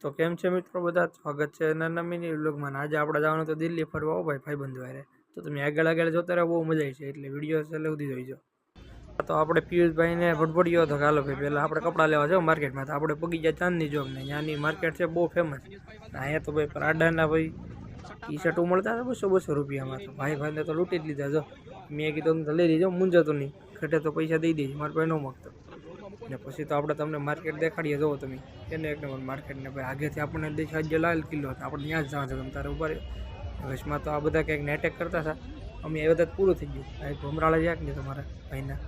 તો કેમ છે મિત્રો બધા? સ્વાગત છે નાના મિની વ્લોગમાં. આજે આપણે જવાનું તો દિલ્હી ફરવા. આવો ભાઈ ભાઈબંધો હારે. તો તમે આગળ જોતા રહો, બહુ મજા આવી છે. એટલે વિડીયો છેલ્લે સુધી જોઈજો. તો આપણે પિયુષભાઈને ભડભડિયો હતો. હાલો ભાઈ, પહેલાં આપણે કપડાં લેવા જાવ માર્કેટમાં. તો આપણે પગી ગયા ચાંદની ચોક ને ત્યાંની માર્કેટ છે બહુ ફેમસ. અહીંયા તો ભાઈ પ્રાડાના ભાઈ ટી શર્ટો મળતા હતા 200 રૂપિયામાં. તો ભાઈને તો લૂંટી જ લીધા. જો મેં કીધું તો લઈ લીધો, મૂંઝાતો નહીં, ઘટે તો પૈસા દઈ દેજો, મારા ભાઈ ન માગતો. ને પછી તો આપણે તમને માર્કેટ દેખાડીએ. જુઓ તમે એને એક નંબર માર્કેટ ને ભાઈ આગેથી આપણને દેખાય લાલ કિલ્લો હતો. આપણે ત્યાં જ જવા છે. તમે તારે ઉપર વચમાં તો આ બધા કંઈક એટેક કરતા હતા. અમે એ બધા પૂરું થઈ ગયું. આ ભમરાળા જ્યાં ને તમારા ભાઈના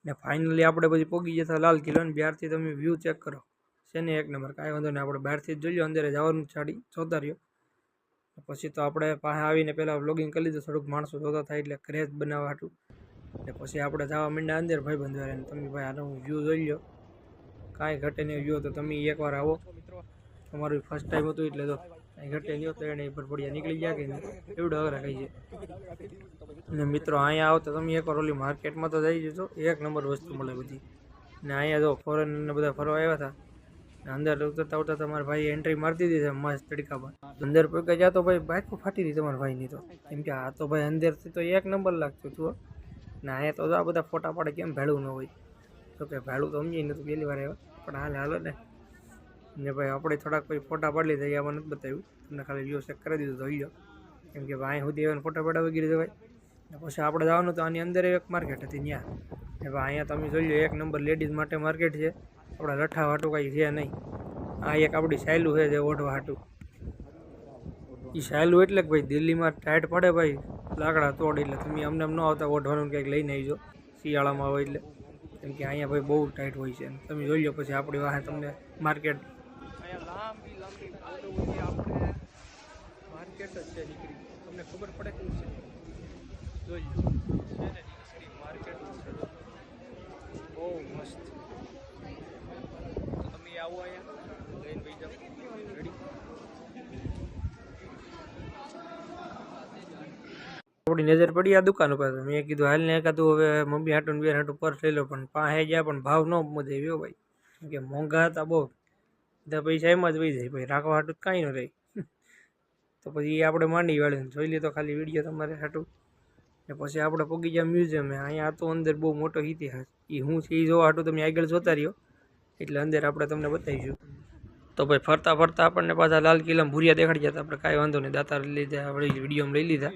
ને ફાઇનલી આપણે પછી પહોંચી જતા લાલ કિલ્લો. ને બહારથી તમે વ્યૂ ચેક કરો છે ને એક નંબર. કાંઈ વાંધો નહીં, આપણે બહારથી જ જોઈ લો. અંદર જવાનું સાડી જોતા રહ્યો. પછી તો આપણે પાસે આવીને પહેલાં વ્લોગિંગ કરી લીધું. થોડુંક માણસો જોતા થાય એટલે ક્રેઝ બનાવવા હાટું. ને પછી આપણે જવા માંડ્યા અંદર ભાઈબંધ વાળાને. તમે ભાઈ આનો વ્યૂ જોઈ લો, કાંઈ ઘટે નહીં. વ્યૂ તો તમે એકવાર આવો. તમારું ફર્સ્ટ ટાઈમ હતું એટલે તો કાંઈ ઘટે નહીં. તો એને ભરભડિયા નીકળી ગયા કે નહીં એવડો અઘરા કહી છે. ને મિત્રો અહીંયા આવો તો તમે એકવાર ઓલી માર્કેટમાં તો જઈ જજો. એક નંબર વસ્તુ મળે બધી. ને અહીંયા જો ફોરેનને બધા ફરવા આવ્યા હતા. અંદર ઉતરતા ઉતરતા તમારા ભાઈ એન્ટ્રી મારી દીધી છે મસ્ત તડકા પર. અંદર પગ ગયા તો ભાઈ બાઇકો ફાટી હતી તમારા ભાઈની. તો કેમ કે આ તો ભાઈ અંદરથી તો એક નંબર લાગતું હતું. ને અહીંયા તો આ બધા ફોટા પાડે, કેમ ભેળું ન હોય? તો કે ભેળું તો સમજી નતું પહેલી વાર આવ્યા, પણ હાલો ને ભાઈ આપણે થોડાક પછી ફોટા પાડી લીધા. આમાં નથી બતાવ્યું તમને, ખાલી વ્યૂ ચેક કરી દીધું જોઈ લો. કેમ કે ભાઈ સુધી આવીને ફોટા પાડવા ગીરી દેવાય. ને પછી આપણે જવાનું તો આની અંદર એક માર્કેટ હતી ત્યાં. ને ભાઈ અહીંયા તમે જોઈ લો એક નંબર લેડીઝ માટે માર્કેટ છે. આપણા લઠ્ઠા હાટું કાંઈ છે નહીં. આ એક આપણી સાયલું છે જે ઓઢવા હાટું. એ સાયલું એટલે કે ભાઈ દિલ્હીમાં ટાઈટ પડે ભાઈ, લાકડા તોડ. એટલે તમે અમને ન આવતા ઓઢવાનું કંઈક લઈને આવજો શિયાળામાં હોય એટલે. કેમ કે અહીંયા ભાઈ બહુ ટાઈટ હોય છે. તમે જોઈ લો પછી આપણી વાહે તમને માર્કેટ માર્કેટ જ છે નીકળી. તમને ખબર પડે કેમ છે જોઈ લો. છે ને નીકળી માર્કેટ બહુ મસ્ત. તો તમે આવો અહીંયા લઈને ભાઈ જાઓ. રેડી? આપણી નજર પડી આ દુકાન ઉપર. મેં કીધું હાલ ને એકાદું હવે મમ્મી હાટું બે હાટું પર્સ લઈ લો. પણ પાસે ગયા પણ ભાવ ન મજા આવ્યો ભાઈ. કેમ કે મોંઘા હતા બહુ. બધા પૈસા એમાં જ વહી જાય ભાઈ, રાખવા હાટું કાંઈ ન રહી. તો પછી આપણે માંડી વાળીને જોઈ લે તો ખાલી વિડીયો તમારે હાટું. ને પછી આપણે પગી ગયા મ્યુઝિયમ. અહીંયા તો અંદર બહુ મોટો ઇતિહાસ એ શું છે એ જોવા હાટું તમે આગળ જોતા રહ્યો. એટલે અંદર આપણે તમને બતાવીશું. તો ભાઈ ફરતા ફરતા આપણને પાછા લાલ કિલ્લામાં ભૂરિયા દેખાડી જતા. આપણે કાંઈ વાંધો નહીં, દાતાર લીધા આપણે વિડીયોમાં લઈ લીધા.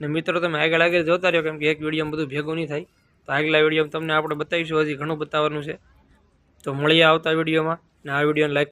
ને મિત્રો તમે આગળ જોતા રહ્યો. કેમ કે એક વિડીયોમાં બધું ભેગું નહીં થાય. તો આગલા વિડીયોમાં તમને આપણે બતાવીશું. હજી ઘણું બતાવવાનું છે. તો મળીએ આવતા વિડીયોમાં. ને આ વિડીયોને લાઈક